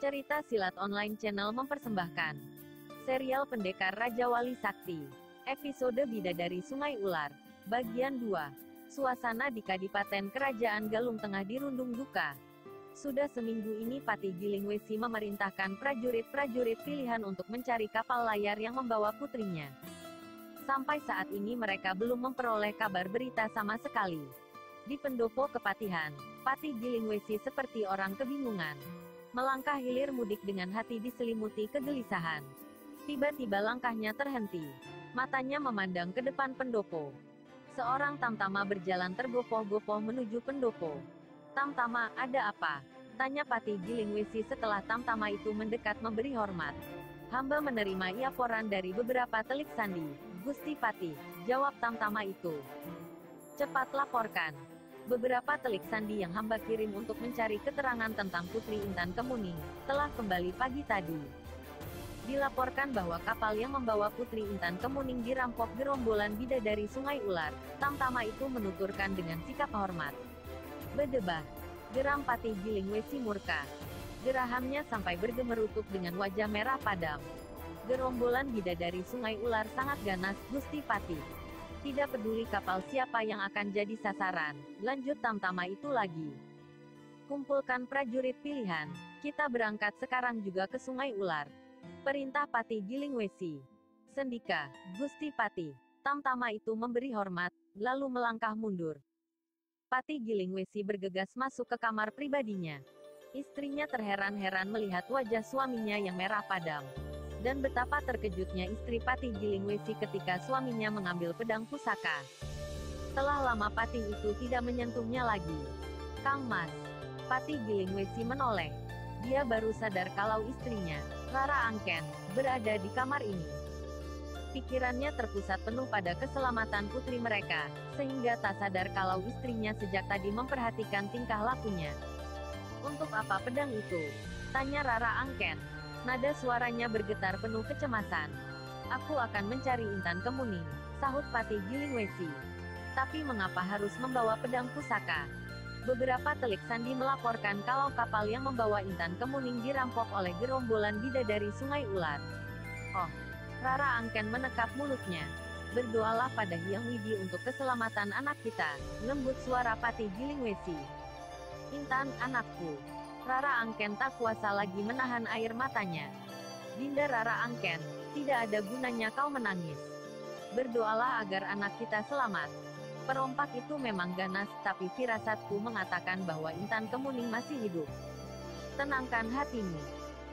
Cerita Silat Online Channel mempersembahkan serial Pendekar Raja Wali Sakti, episode Bidadari Sungai Ular, bagian 2. Suasana di Kadipaten Kerajaan Galung Tengah dirundung duka. Sudah seminggu ini Patih Gilingwesi memerintahkan prajurit-prajurit pilihan untuk mencari kapal layar yang membawa putrinya. Sampai saat ini mereka belum memperoleh kabar berita sama sekali. Di pendopo Kepatihan, Patih Gilingwesi seperti orang kebingungan. Melangkah hilir mudik dengan hati diselimuti kegelisahan. Tiba-tiba langkahnya terhenti. Matanya memandang ke depan pendopo. Seorang tamtama berjalan tergopoh-gopoh menuju pendopo. "Tamtama, ada apa?" tanya Patih Gilingwesi setelah tamtama itu mendekat memberi hormat. "Hamba menerima laporan dari beberapa telik sandi, Gusti Patih," jawab tamtama itu. "Cepat laporkan. Beberapa telik sandi yang hamba kirim untuk mencari keterangan tentang Putri Intan Kemuning, telah kembali pagi tadi. Dilaporkan bahwa kapal yang membawa Putri Intan Kemuning dirampok gerombolan bidadari Sungai Ular." Tamtama itu menuturkan dengan sikap hormat. "Bedebah," geram Patih Gilingwesi murka. Gerahamnya sampai bergemerutuk dengan wajah merah padam. "Gerombolan bidadari Sungai Ular sangat ganas, Gusti Patih. Tidak peduli kapal siapa yang akan jadi sasaran," lanjut tamtama itu lagi. "Kumpulkan prajurit pilihan. Kita berangkat sekarang juga ke Sungai Ular," perintah Patih Gilingwesi. "Sendika, Gusti Patih." Tamtama itu memberi hormat, lalu melangkah mundur. Patih Gilingwesi bergegas masuk ke kamar pribadinya. Istrinya terheran-heran melihat wajah suaminya yang merah padam. Dan betapa terkejutnya istri Patih Gilingwesi ketika suaminya mengambil pedang pusaka. Telah lama Patih itu tidak menyentuhnya lagi. "Kang Mas." Patih Gilingwesi menoleh. Dia baru sadar kalau istrinya, Rara Angken, berada di kamar ini. Pikirannya terpusat penuh pada keselamatan putri mereka, sehingga tak sadar kalau istrinya sejak tadi memperhatikan tingkah lakunya. "Untuk apa pedang itu?" tanya Rara Angken. Nada suaranya bergetar penuh kecemasan. "Aku akan mencari Intan Kemuning," sahut Patih Gilingwesi. "Tapi mengapa harus membawa pedang pusaka?" Beberapa telik sandi melaporkan kalau kapal yang membawa Intan Kemuning dirampok oleh gerombolan bidadari Sungai Ular. "Oh." Rara Angken menekap mulutnya. "Berdoalah pada Hyang Widi untuk keselamatan anak kita," lembut suara Patih Gilingwesi. "Intan, anakku." Rara Angken tak kuasa lagi menahan air matanya. "Dinda Rara Angken, tidak ada gunanya kau menangis. Berdoalah agar anak kita selamat. Perompak itu memang ganas, tapi firasatku mengatakan bahwa Intan Kemuning masih hidup. Tenangkan hatimu.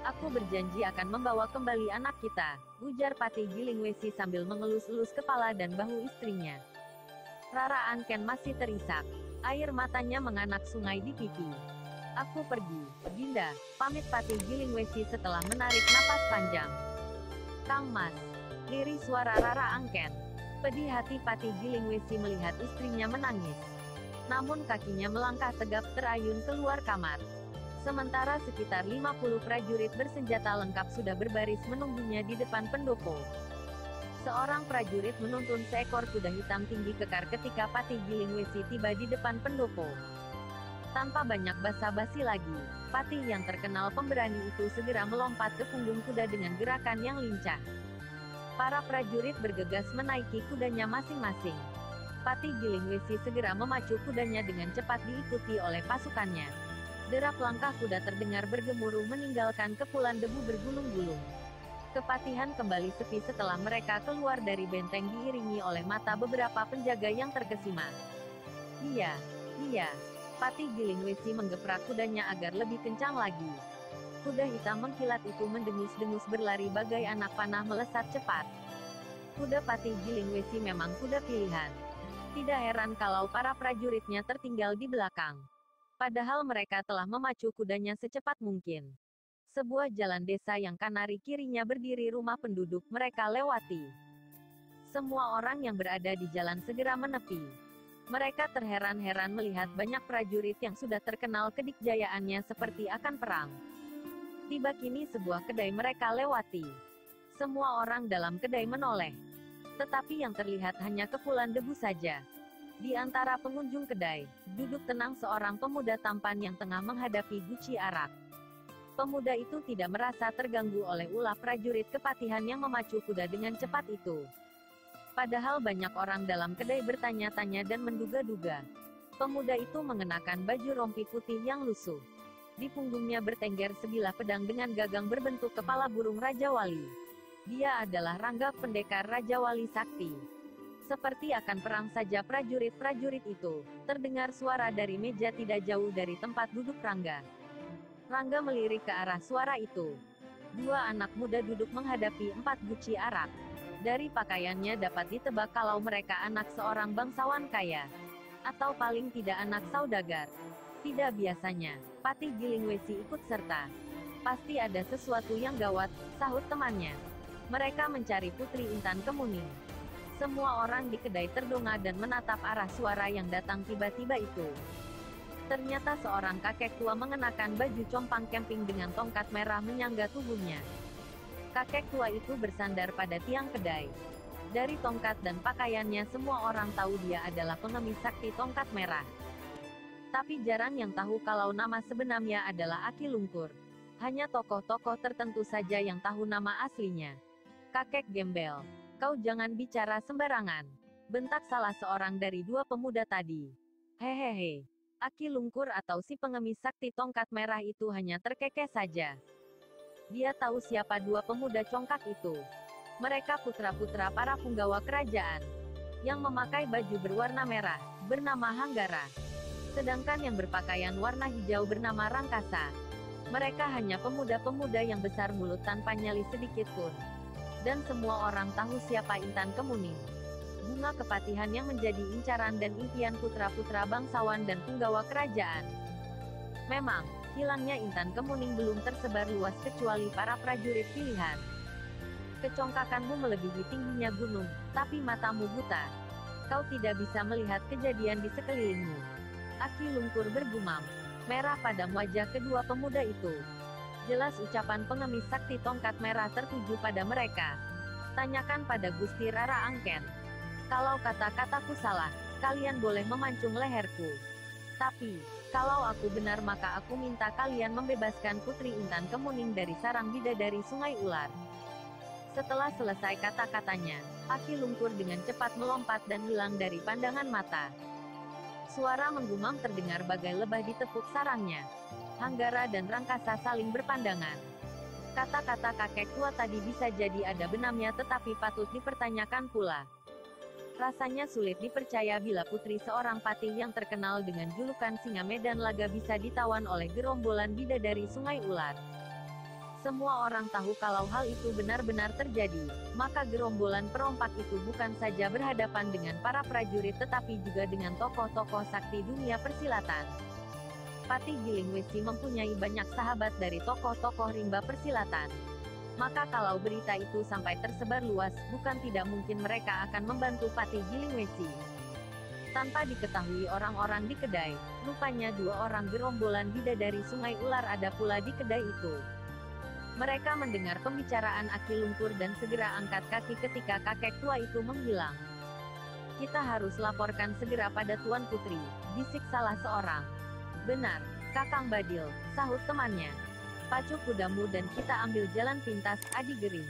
Aku berjanji akan membawa kembali anak kita," ujar Patih Gilingwesi sambil mengelus-elus kepala dan bahu istrinya. Rara Angken masih terisak. Air matanya menganak sungai di pipi. "Aku pergi, Dinda," pamit Patih Gilingwesi setelah menarik napas panjang. "Kang Mas," lirih suara Rara Angken. Pedih hati Patih Gilingwesi melihat istrinya menangis. Namun kakinya melangkah tegap terayun keluar kamar. Sementara sekitar 50 prajurit bersenjata lengkap sudah berbaris menunggunya di depan pendopo. Seorang prajurit menuntun seekor kuda hitam tinggi kekar ketika Patih Gilingwesi tiba di depan pendopo. Tanpa banyak basa-basi lagi, Patih yang terkenal pemberani itu segera melompat ke punggung kuda dengan gerakan yang lincah. Para prajurit bergegas menaiki kudanya masing-masing. Patih Gilingwesi segera memacu kudanya dengan cepat diikuti oleh pasukannya. Derap langkah kuda terdengar bergemuruh meninggalkan kepulan debu bergulung-gulung. Kepatihan kembali sepi setelah mereka keluar dari benteng diiringi oleh mata beberapa penjaga yang terkesima. Iya. Patih Gilingwesi menggeprak kudanya agar lebih kencang lagi. Kuda hitam mengkilat itu mendengus-dengus berlari bagai anak panah melesat cepat. Kuda Patih Gilingwesi memang kuda pilihan. Tidak heran kalau para prajuritnya tertinggal di belakang. Padahal mereka telah memacu kudanya secepat mungkin. Sebuah jalan desa yang kanan kirinya berdiri rumah penduduk mereka lewati. Semua orang yang berada di jalan segera menepi. Mereka terheran-heran melihat banyak prajurit yang sudah terkenal kedikjayaannya seperti akan perang. Tiba kini sebuah kedai mereka lewati. Semua orang dalam kedai menoleh. Tetapi yang terlihat hanya kepulan debu saja. Di antara pengunjung kedai, duduk tenang seorang pemuda tampan yang tengah menghadapi guci arak. Pemuda itu tidak merasa terganggu oleh ulah prajurit kepatihan yang memacu kuda dengan cepat itu. Padahal banyak orang dalam kedai bertanya-tanya dan menduga-duga. Pemuda itu mengenakan baju rompi putih yang lusuh. Di punggungnya bertengger sebilah pedang dengan gagang berbentuk kepala burung Raja Wali. Dia adalah Rangga, pendekar Raja Wali Sakti. Seperti akan perang saja prajurit-prajurit itu, terdengar suara dari meja tidak jauh dari tempat duduk Rangga. Rangga melirik ke arah suara itu. Dua anak muda duduk menghadapi 4 guci arak. Dari pakaiannya dapat ditebak kalau mereka anak seorang bangsawan kaya. Atau paling tidak anak saudagar. Tidak biasanya, Patih Gilingwesi ikut serta. Pasti ada sesuatu yang gawat, sahut temannya. Mereka mencari Putri Intan Kemuning. Semua orang di kedai terdongak dan menatap arah suara yang datang tiba-tiba itu. Ternyata seorang kakek tua mengenakan baju compang camping dengan tongkat merah menyangga tubuhnya. Kakek tua itu bersandar pada tiang kedai. Dari tongkat dan pakaiannya semua orang tahu dia adalah pengemis sakti tongkat merah. Tapi jarang yang tahu kalau nama sebenarnya adalah Aki Lungkur. Hanya tokoh-tokoh tertentu saja yang tahu nama aslinya. Kakek gembel, kau jangan bicara sembarangan. Bentak salah seorang dari dua pemuda tadi. Hehehe. Aki Lungkur atau si pengemis sakti tongkat merah itu hanya terkekeh saja. Dia tahu siapa dua pemuda congkak itu. Mereka putra-putra para punggawa kerajaan. Yang memakai baju berwarna merah, bernama Hanggara. Sedangkan yang berpakaian warna hijau bernama Rangkasa. Mereka hanya pemuda-pemuda yang besar mulut tanpa nyali sedikit pun. Dan semua orang tahu siapa Intan Kemuning. Bunga kepatihan yang menjadi incaran dan impian putra-putra bangsawan dan punggawa kerajaan. Memang, hilangnya Intan Kemuning belum tersebar luas kecuali para prajurit pilihan. Kecongkakanmu melebihi tingginya gunung, tapi matamu buta. Kau tidak bisa melihat kejadian di sekelilingmu. Aki Lungkur bergumam. Merah pada wajah kedua pemuda itu. Jelas ucapan pengemis sakti tongkat merah tertuju pada mereka. Tanyakan pada Gusti Rara Angken. Kalau kata-kataku salah, kalian boleh memancung leherku. Tapi, kalau aku benar maka aku minta kalian membebaskan Putri Intan Kemuning dari sarang bidadari Sungai Ular. Setelah selesai kata-katanya, Aki Lungkur dengan cepat melompat dan hilang dari pandangan mata. Suara menggumam terdengar bagai lebah ditepuk sarangnya. Hanggara dan Rangkasa saling berpandangan. Kata-kata kakek tua tadi bisa jadi ada benarnya tetapi patut dipertanyakan pula. Rasanya sulit dipercaya bila putri seorang patih yang terkenal dengan julukan Singa Medan Laga bisa ditawan oleh gerombolan bidadari Sungai Ular. Semua orang tahu kalau hal itu benar-benar terjadi, maka gerombolan perompak itu bukan saja berhadapan dengan para prajurit tetapi juga dengan tokoh-tokoh sakti dunia persilatan. Patih Gilingwesi mempunyai banyak sahabat dari tokoh-tokoh rimba persilatan. Maka kalau berita itu sampai tersebar luas, bukan tidak mungkin mereka akan membantu Patih Gilingwesi. Tanpa diketahui orang-orang di kedai, rupanya dua orang gerombolan bidadari Sungai Ular ada pula di kedai itu. Mereka mendengar pembicaraan Aki Lungkur dan segera angkat kaki ketika kakek tua itu menghilang. Kita harus laporkan segera pada Tuan Putri, bisik salah seorang. Benar, Kakang Badil, sahut temannya. Pacu kudamu dan kita ambil jalan pintas, Adi Gering.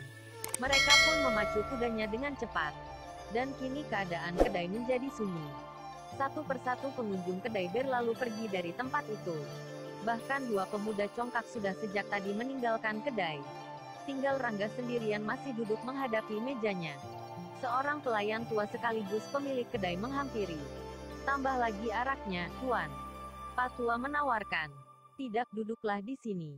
Mereka pun memacu kudanya dengan cepat. Dan kini keadaan kedai menjadi sunyi. Satu persatu pengunjung kedai berlalu pergi dari tempat itu. Bahkan dua pemuda congkak sudah sejak tadi meninggalkan kedai. Tinggal Rangga sendirian masih duduk menghadapi mejanya. Seorang pelayan tua sekaligus pemilik kedai menghampiri. Tambah lagi araknya, Tuan. Pak Tua menawarkan. Tidak, duduklah di sini.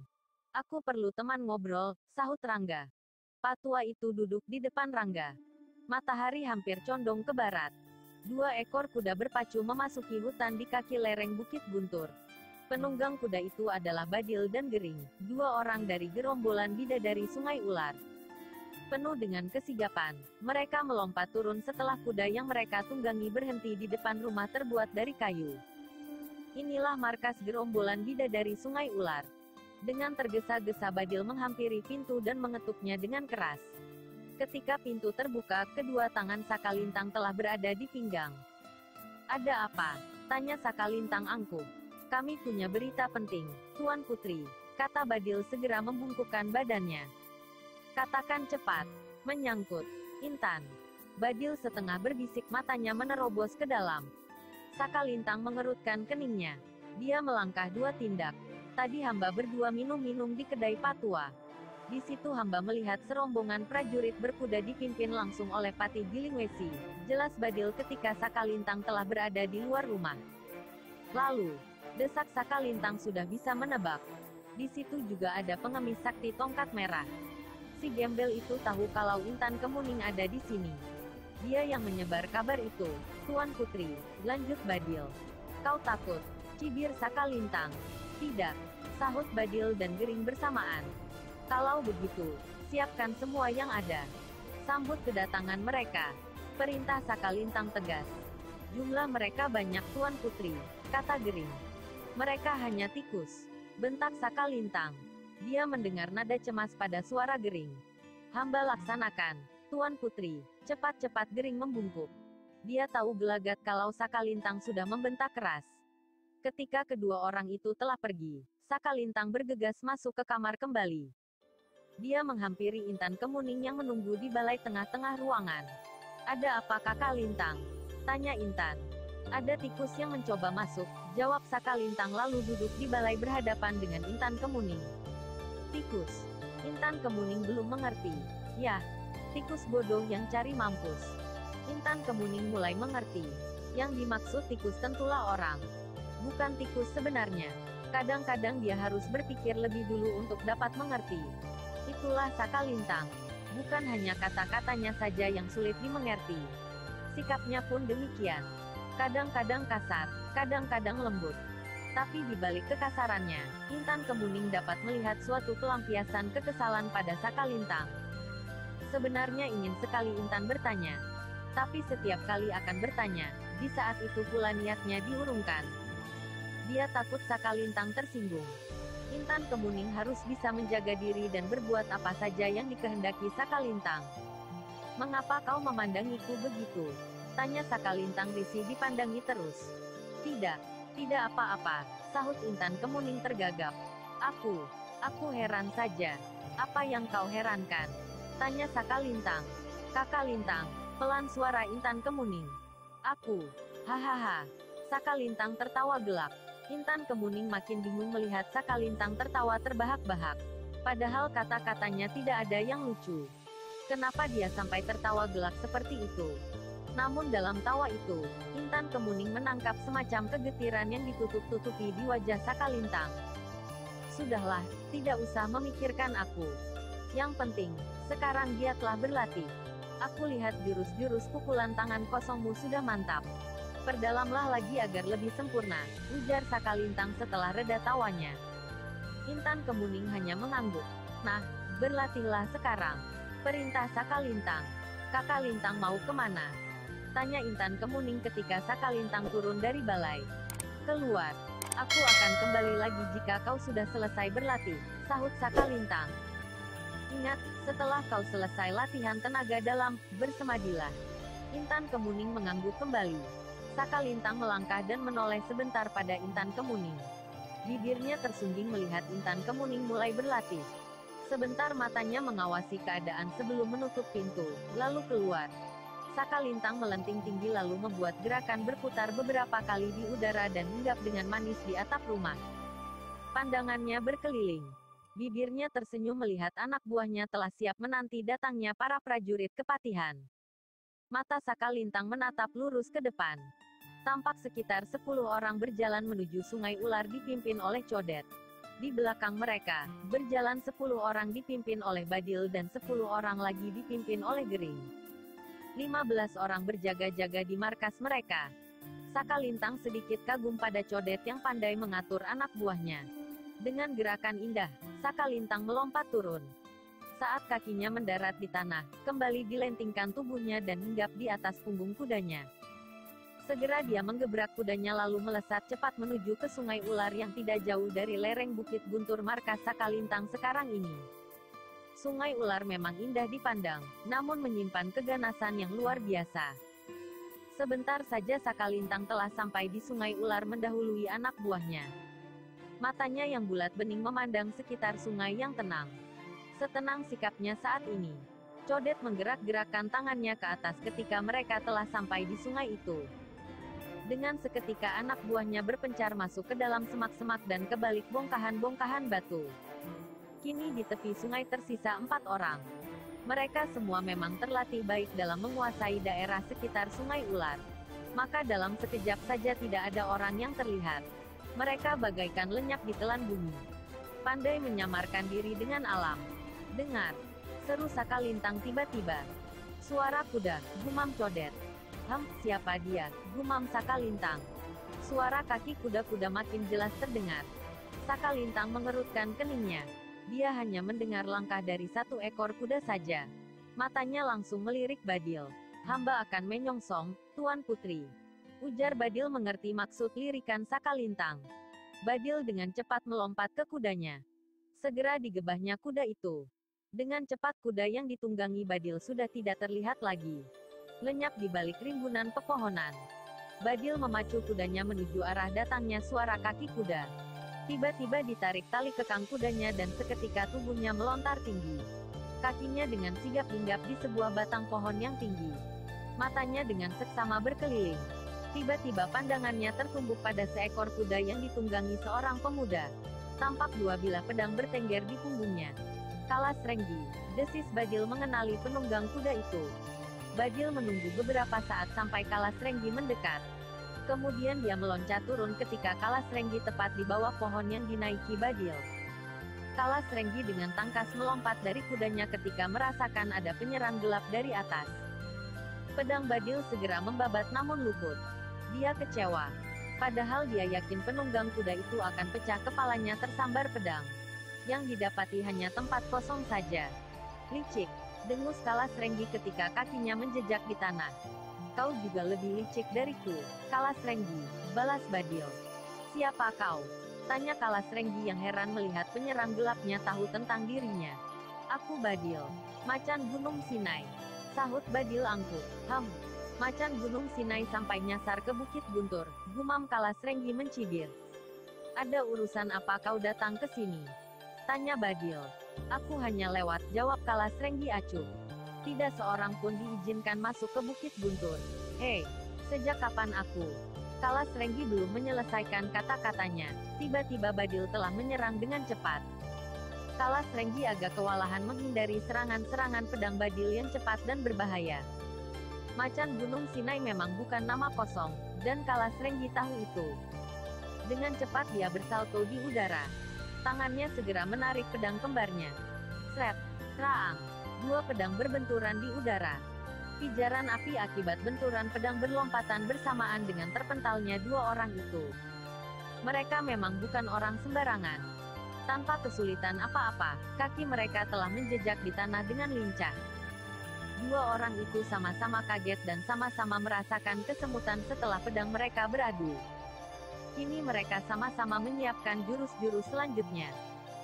Aku perlu teman ngobrol, sahut Rangga. Pak tua itu duduk di depan Rangga. Matahari hampir condong ke barat. Dua ekor kuda berpacu memasuki hutan di kaki lereng Bukit Guntur. Penunggang kuda itu adalah Badil dan Gering, dua orang dari gerombolan bidadari Sungai Ular. Penuh dengan kesigapan, mereka melompat turun setelah kuda yang mereka tunggangi berhenti di depan rumah terbuat dari kayu. Inilah markas gerombolan bidadari Sungai Ular. Dengan tergesa-gesa Badil menghampiri pintu dan mengetuknya dengan keras. Ketika pintu terbuka, kedua tangan Sakalintang telah berada di pinggang. Ada apa? Tanya Sakalintang angkuh. Kami punya berita penting, Tuan Putri, kata Badil segera membungkukkan badannya. Katakan cepat. Menyangkut Intan. Badil setengah berbisik, matanya menerobos ke dalam. Sakalintang mengerutkan keningnya. Dia melangkah 2 tindak. Tadi hamba berdua minum-minum di kedai Patua. Di situ hamba melihat serombongan prajurit berkuda dipimpin langsung oleh Patih Gilingwesi. Jelas Badil ketika Sakalintang telah berada di luar rumah. Lalu, desak Sakalintang sudah bisa menebak. Di situ juga ada pengemis sakti tongkat merah. Si gembel itu tahu kalau Intan Kemuning ada di sini. Dia yang menyebar kabar itu, Tuan Putri, lanjut Badil. Kau takut? Cibir Sakalintang. Tidak, sahut Badil dan Gering bersamaan. Kalau begitu, siapkan semua yang ada. Sambut kedatangan mereka. Perintah Sakalintang tegas. Jumlah mereka banyak Tuan Putri, kata Gering. Mereka hanya tikus, bentak Sakalintang. Dia mendengar nada cemas pada suara Gering. Hamba laksanakan, Tuan Putri. Cepat-cepat Gering membungkuk. Dia tahu gelagat kalau Sakalintang sudah membentak keras. Ketika kedua orang itu telah pergi, Sakalintang bergegas masuk ke kamar kembali. Dia menghampiri Intan Kemuning yang menunggu di balai tengah-tengah ruangan. Ada apa Kakak Lintang? Tanya Intan. Ada tikus yang mencoba masuk, jawab Sakalintang lalu duduk di balai berhadapan dengan Intan Kemuning. Tikus. Intan Kemuning belum mengerti. Yah, tikus bodoh yang cari mampus. Intan Kemuning mulai mengerti. Yang dimaksud tikus tentulah orang. Bukan tikus sebenarnya. Kadang-kadang dia harus berpikir lebih dulu untuk dapat mengerti. Itulah Sakalintang. Bukan hanya kata-katanya saja yang sulit dimengerti. Sikapnya pun demikian. Kadang-kadang kasar, kadang-kadang lembut. Tapi di balik kekasarannya, Intan Kemuning dapat melihat suatu pelampiasan kekesalan pada Sakalintang. Sebenarnya ingin sekali Intan bertanya. Tapi setiap kali akan bertanya, di saat itu pula niatnya diurungkan. Dia takut Sakalintang tersinggung. Intan Kemuning harus bisa menjaga diri dan berbuat apa saja yang dikehendaki Sakalintang. Mengapa kau memandangiku begitu? Tanya Sakalintang risih dipandangi terus. Tidak apa-apa, sahut Intan Kemuning tergagap. Aku heran saja. Apa yang kau herankan? Tanya Sakalintang. Kakak Lintang, pelan suara Intan Kemuning. Hahaha. Sakalintang tertawa gelak. Intan Kemuning makin bingung melihat Sakalintang tertawa terbahak-bahak. Padahal kata-katanya tidak ada yang lucu. Kenapa dia sampai tertawa gelak seperti itu? Namun dalam tawa itu, Intan Kemuning menangkap semacam kegetiran yang ditutup-tutupi di wajah Sakalintang. Sudahlah, tidak usah memikirkan aku. Yang penting, sekarang dia telah berlatih. Aku lihat jurus-jurus pukulan tangan kosongmu sudah mantap. Perdalamlah lagi agar lebih sempurna, ujar Sakalintang setelah reda tawanya. Intan Kemuning hanya mengangguk. Nah, berlatihlah sekarang. Perintah Sakalintang. Kakak Lintang mau kemana? Tanya Intan Kemuning ketika Sakalintang turun dari balai. Keluar. Aku akan kembali lagi jika kau sudah selesai berlatih, sahut Sakalintang. Ingat, setelah kau selesai latihan tenaga dalam, bersemadilah. Intan Kemuning mengangguk kembali. Sakalintang melangkah dan menoleh sebentar pada Intan Kemuning. Bibirnya tersungging melihat Intan Kemuning mulai berlatih. Sebentar matanya mengawasi keadaan sebelum menutup pintu, lalu keluar. Sakalintang melenting tinggi lalu membuat gerakan berputar beberapa kali di udara dan hinggap dengan manis di atap rumah. Pandangannya berkeliling. Bibirnya tersenyum melihat anak buahnya telah siap menanti datangnya para prajurit kepatihan. Mata Sakalintang menatap lurus ke depan. Tampak sekitar 10 orang berjalan menuju Sungai Ular dipimpin oleh Codet. Di belakang mereka, berjalan 10 orang dipimpin oleh Badil dan 10 orang lagi dipimpin oleh Gering. 15 orang berjaga-jaga di markas mereka. Sakalintang sedikit kagum pada Codet yang pandai mengatur anak buahnya. Dengan gerakan indah, Sakalintang melompat turun. Saat kakinya mendarat di tanah, kembali dilentingkan tubuhnya dan hinggap di atas punggung kudanya. Segera dia menggebrak kudanya lalu melesat cepat menuju ke Sungai Ular yang tidak jauh dari lereng Bukit Guntur markas Sakalintang sekarang ini. Sungai Ular memang indah dipandang, namun menyimpan keganasan yang luar biasa. Sebentar saja Sakalintang telah sampai di Sungai Ular mendahului anak buahnya. Matanya yang bulat bening memandang sekitar sungai yang tenang. Setenang sikapnya saat ini. Codet menggerak-gerakkan tangannya ke atas ketika mereka telah sampai di sungai itu. Dengan seketika anak buahnya berpencar masuk ke dalam semak-semak dan kebalik bongkahan-bongkahan batu. Kini di tepi sungai tersisa 4 orang. Mereka semua memang terlatih baik dalam menguasai daerah sekitar sungai ular. Maka dalam sekejap saja tidak ada orang yang terlihat. Mereka bagaikan lenyap di telan bumi. Pandai menyamarkan diri dengan alam. Dengar, seru Sakalintang tiba-tiba. Suara kuda, gumam Codet. Siapa dia? Gumam Sakalintang. Suara kaki kuda-kuda makin jelas terdengar. Sakalintang mengerutkan keningnya. Dia hanya mendengar langkah dari satu ekor kuda saja. Matanya langsung melirik Badil. Hamba akan menyongsong, Tuan Putri. Ujar Badil mengerti maksud lirikan Sakalintang. Badil dengan cepat melompat ke kudanya. Segera digebahnya kuda itu. Dengan cepat kuda yang ditunggangi Badil sudah tidak terlihat lagi. Lenyap di balik rimbunan pepohonan. Badil memacu kudanya menuju arah datangnya suara kaki kuda. Tiba-tiba ditarik tali kekang kudanya dan seketika tubuhnya melontar tinggi. Kakinya dengan sigap hinggap di sebuah batang pohon yang tinggi. Matanya dengan seksama berkeliling. Tiba-tiba pandangannya tertumbuk pada seekor kuda yang ditunggangi seorang pemuda. Tampak 2 bilah pedang bertengger di punggungnya. Kalas Renggi, desis Badil mengenali penunggang kuda itu. Badil menunggu beberapa saat sampai Kalas Renggi mendekat. Kemudian dia meloncat turun ketika Kalas Renggi tepat di bawah pohon yang dinaiki Badil. Kalas Renggi dengan tangkas melompat dari kudanya ketika merasakan ada penyerang gelap dari atas. Pedang Badil segera membabat namun luput. Dia kecewa. Padahal dia yakin penunggang kuda itu akan pecah kepalanya tersambar pedang. Yang didapati hanya tempat kosong saja. Licik, dengus Kalas Renggi ketika kakinya menjejak di tanah. Kau juga lebih licik dariku, Kalas Renggi, balas Badil. Siapa kau? Tanya Kalas Renggi yang heran melihat penyerang gelapnya tahu tentang dirinya. Aku Badil, macan Gunung Sinai. Sahut Badil angkuh. Macan Gunung Sinai sampai nyasar ke Bukit Guntur, gumam Kalas Renggi mencibir. Ada urusan apa kau datang ke sini? Tanya Badil. Aku hanya lewat, jawab Kalas Renggi acuh. Tidak seorang pun diizinkan masuk ke Bukit Guntur. Hei, sejak kapan aku? Kalas Renggi belum menyelesaikan kata-katanya. Tiba-tiba Badil telah menyerang dengan cepat. Kalas Renggi agak kewalahan menghindari serangan-serangan pedang Badil yang cepat dan berbahaya. Macan Gunung Sinai memang bukan nama kosong, dan Kalas Renggi tahu itu. Dengan cepat dia bersalto di udara. Tangannya segera menarik pedang kembarnya. Sret, raang. 2 pedang berbenturan di udara. Pijaran api akibat benturan pedang berlompatan bersamaan dengan terpentalnya 2 orang itu. Mereka memang bukan orang sembarangan. Tanpa kesulitan apa-apa, kaki mereka telah menjejak di tanah dengan lincah. 2 orang itu sama-sama kaget dan sama-sama merasakan kesemutan setelah pedang mereka beradu. Kini mereka sama-sama menyiapkan jurus-jurus selanjutnya.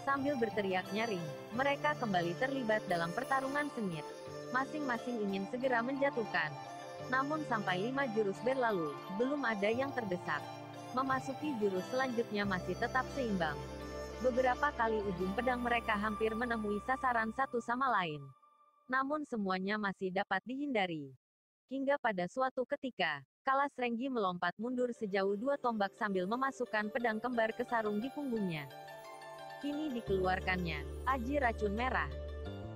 Sambil berteriak nyaring, mereka kembali terlibat dalam pertarungan sengit. Masing-masing ingin segera menjatuhkan. Namun sampai 5 jurus berlalu, belum ada yang terdesak. Memasuki jurus selanjutnya masih tetap seimbang. Beberapa kali ujung pedang mereka hampir menemui sasaran satu sama lain. Namun semuanya masih dapat dihindari. Hingga pada suatu ketika, Kalas Renggi melompat mundur sejauh 2 tombak sambil memasukkan pedang kembar ke sarung di punggungnya. Kini dikeluarkannya, aji racun merah.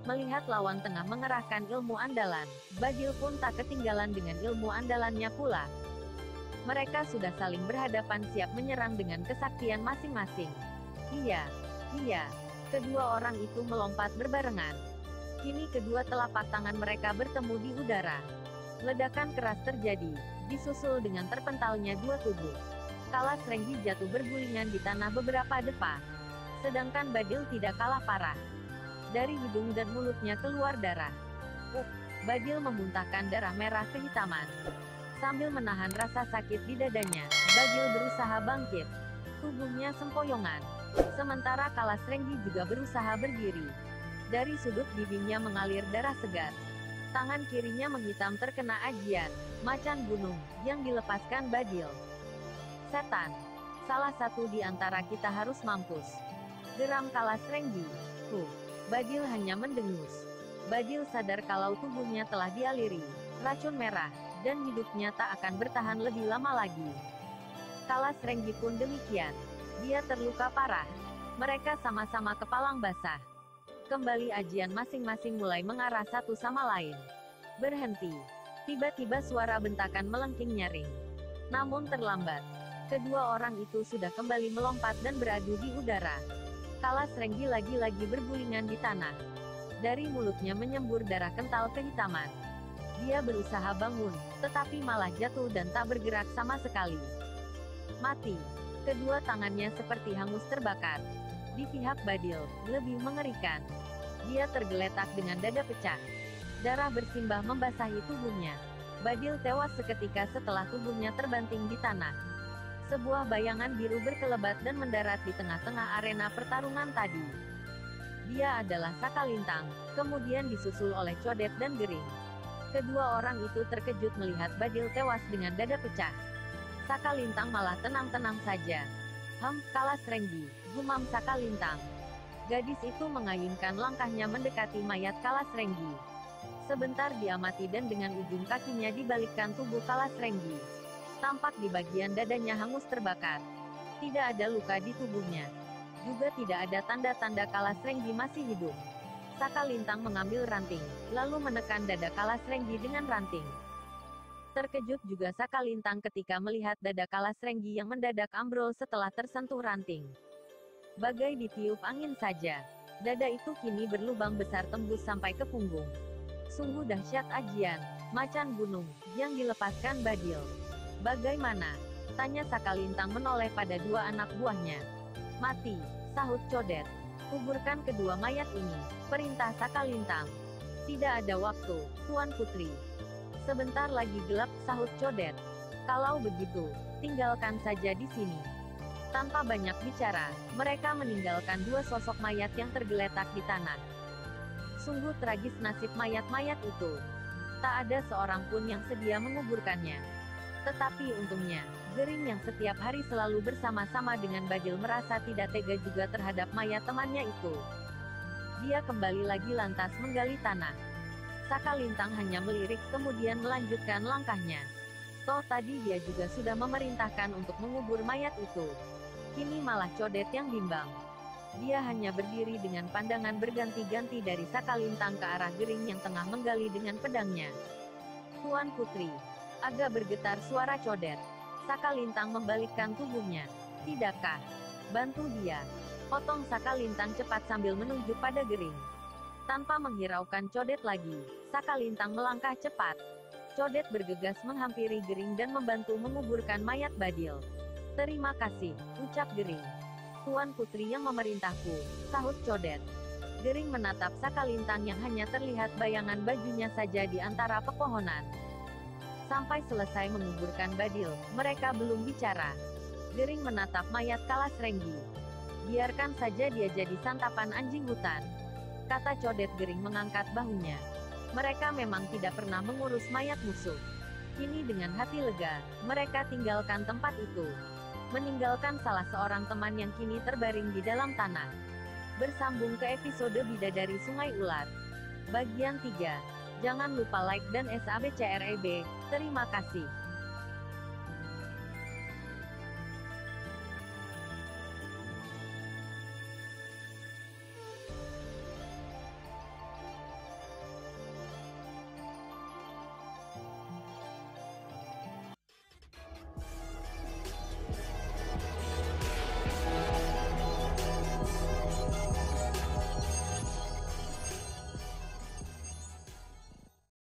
Melihat lawan tengah mengerahkan ilmu andalan, Badil pun tak ketinggalan dengan ilmu andalannya pula. Mereka sudah saling berhadapan siap menyerang dengan kesaktian masing-masing. Iya, kedua orang itu melompat berbarengan. Kini kedua telapak tangan mereka bertemu di udara. Ledakan keras terjadi, disusul dengan terpentalnya 2 tubuh. Kalas Renggi jatuh bergulingan di tanah beberapa depa. Sedangkan Badil tidak kalah parah. Dari hidung dan mulutnya keluar darah. Badil memuntahkan darah merah kehitaman. Sambil menahan rasa sakit di dadanya, Badil berusaha bangkit. Tubuhnya sempoyongan. Sementara Kalas Renggi juga berusaha berdiri. Dari sudut bibirnya mengalir darah segar. Tangan kirinya menghitam terkena ajian, macan gunung, yang dilepaskan Badil. Setan! Salah satu di antara kita harus mampus. Geram Kalas Renggi. Badil hanya mendengus. Badil sadar kalau tubuhnya telah dialiri racun merah, dan hidupnya tak akan bertahan lebih lama lagi. Kalas Renggi pun demikian. Dia terluka parah. Mereka sama-sama kepalang basah. Kembali ajian masing-masing mulai mengarah satu sama lain. Berhenti. Tiba-tiba suara bentakan melengking nyaring. Namun terlambat. Kedua orang itu sudah kembali melompat dan beradu di udara. Kalas Renggi lagi-lagi bergulingan di tanah. Dari mulutnya menyembur darah kental kehitaman. Dia berusaha bangun, tetapi malah jatuh dan tak bergerak sama sekali. Mati. Kedua tangannya seperti hangus terbakar. Di pihak Badil, lebih mengerikan. Dia tergeletak dengan dada pecah. Darah bersimbah membasahi tubuhnya. Badil tewas seketika setelah tubuhnya terbanting di tanah. Sebuah bayangan biru berkelebat dan mendarat di tengah-tengah arena pertarungan tadi. Dia adalah Sakalintang, kemudian disusul oleh Codet dan Gering. Kedua orang itu terkejut melihat Badil tewas dengan dada pecah. Sakalintang malah tenang-tenang saja. Kalas Renggi, gumam Sakalintang. Gadis itu mengayunkan langkahnya mendekati mayat Kalas Renggi. Sebentar diamati dan dengan ujung kakinya dibalikkan tubuh Kalas Renggi. Tampak di bagian dadanya hangus terbakar. Tidak ada luka di tubuhnya. Juga tidak ada tanda-tanda Kalas Renggi masih hidup. Sakalintang mengambil ranting, lalu menekan dada Kalas Renggi dengan ranting. Terkejut juga Sakalintang ketika melihat dada Kalas Renggi yang mendadak ambrol setelah tersentuh ranting. Bagai ditiup angin saja. Dada itu kini berlubang besar tembus sampai ke punggung. Sungguh dahsyat ajian, macan gunung, yang dilepaskan Badil. Bagaimana? Tanya Sakalintang menoleh pada dua anak buahnya. Mati, sahut Codet. Kuburkan kedua mayat ini, perintah Sakalintang. Tidak ada waktu, Tuan Putri. Sebentar lagi gelap, sahut Codet. Kalau begitu, tinggalkan saja di sini. Tanpa banyak bicara, mereka meninggalkan dua sosok mayat yang tergeletak di tanah. Sungguh tragis nasib mayat-mayat itu. Tak ada seorang pun yang sedia menguburkannya. Tetapi untungnya, Gering yang setiap hari selalu bersama-sama dengan Badil merasa tidak tega juga terhadap mayat temannya itu. Dia kembali lagi lantas menggali tanah. Sakalintang hanya melirik kemudian melanjutkan langkahnya. Toh tadi dia juga sudah memerintahkan untuk mengubur mayat itu. Kini malah Codet yang bimbang. Dia hanya berdiri dengan pandangan berganti-ganti dari Sakalintang ke arah Gering yang tengah menggali dengan pedangnya. Tuan Putri. Agak bergetar suara Codet. Sakalintang membalikkan tubuhnya. Tidakkah? Bantu dia. Potong Sakalintang cepat sambil menunjuk pada Gering. Tanpa menghiraukan Codet lagi, Sakalintang melangkah cepat. Codet bergegas menghampiri Gering dan membantu menguburkan mayat Badil. Terima kasih, ucap Gering. Tuan Putri yang memerintahku, sahut Codet. Gering menatap Sakalintang yang hanya terlihat bayangan bajunya saja di antara pepohonan. Sampai selesai menguburkan Badil, mereka belum bicara. Gering menatap mayat Kalas Renggi. Biarkan saja dia jadi santapan anjing hutan, kata Codet. Gering mengangkat bahunya. Mereka memang tidak pernah mengurus mayat musuh. Kini dengan hati lega, mereka tinggalkan tempat itu. Meninggalkan salah seorang teman yang kini terbaring di dalam tanah. Bersambung ke episode Bidadari Sungai Ular. Bagian 3. Jangan lupa like dan subscribe. Terima kasih.